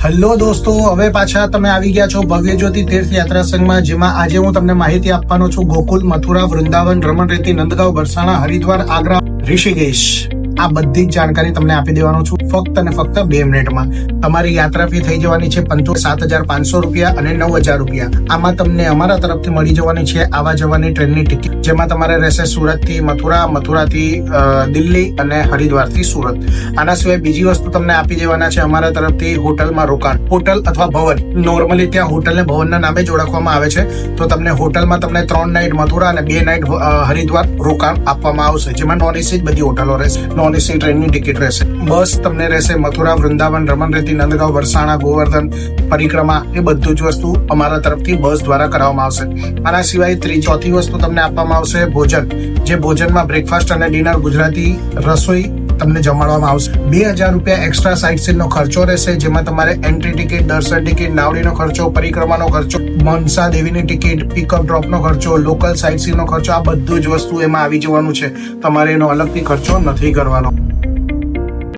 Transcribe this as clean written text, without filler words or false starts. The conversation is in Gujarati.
હેલો દોસ્તો, હવે પાછા તમે આવી ગયા છો ભવ્ય જ્યોતિ તીર્થ યાત્રા સંઘમાં, જેમાં આજે હું તમને માહિતી આપવાનો છું ગોકુલ, મથુરા, વૃંદાવન, રમણરેતી, નંદગાંવ, બરસાણા, હરિદ્વાર, આગ્રા, ઋષિકેશ. આ બધી જ જાણકારી તમને આપી દેવાનો છું ફક્ત અને ફક્ત 2 મિનિટમાં. તમારી યાત્રા ફી થઈ જવાની છે 7,500 રૂપિયા અને 9,000 રૂપિયા. આમાં તમને અમારા તરફથી મળી જવાની છે આવા જવાની ટ્રેનની ટિકિટ, જેમાં તમારે રહેશે સુરત થી મથુરા, મથુરાથી દિલ્હી અને હરિદ્વારથી સુરત. આના સિવાય બીજી વસ્તુ તમને આપી દેવાના છે અમારા તરફથી હોટલમાં રોકાણ. હોટલ અથવા ભવન, નોર્મલી ત્યાં હોટલ ને ભવનના નામે જ ઓળખવામાં આવે છે. તો તમને હોટલમાં તમને 3 નાઇટ મથુરા અને 2 નાઇટ હરિદ્વાર રોકાણ આપવામાં આવશે, જેમાં નોન એસી જ બધી હોટલો રહેશે. નોન એસી ટ્રેનની ટિકિટ રહેશે. બસ તમને રહેશે મથુરા, વૃંદાવન, રમણરેતી, નંદગાંવ, બરસાણા, ગોવર્ધન, પરિક્રમા, એ બધું જ વસ્તુ અમારા તરફથી બસ દ્વારા કરવામાં આવશે. આના સિવાય ચોથી વસ્તુ તમને આપવામાં આવશે ભોજન, જે ભોજનમાં બ્રેકફાસ્ટ અને ડિનર, ગુજરાતી રસોઈ તમને જમાડવામાં આવશે. 2,000 રૂપિયા એક્સ્ટ્રા સાઇટ સીન નો ખર્ચો રહેશે, જેમાં તમારે એન્ટ્રી ટિકિટ, દર્શન ટિકિટ, નાવડીનો ખર્ચો, પરિક્રમાનો ખર્ચો, મનસા દેવીની ટિકિટ, પિકઅપ ડ્રોપનો ખર્ચો, લોકલ સાઇટ સીન નો ખર્ચો, આ બધું જ વસ્તુ એમાં આવી જવાનું છે. તમારે એનો અલગથી ખર્ચો નથી કરવાનો.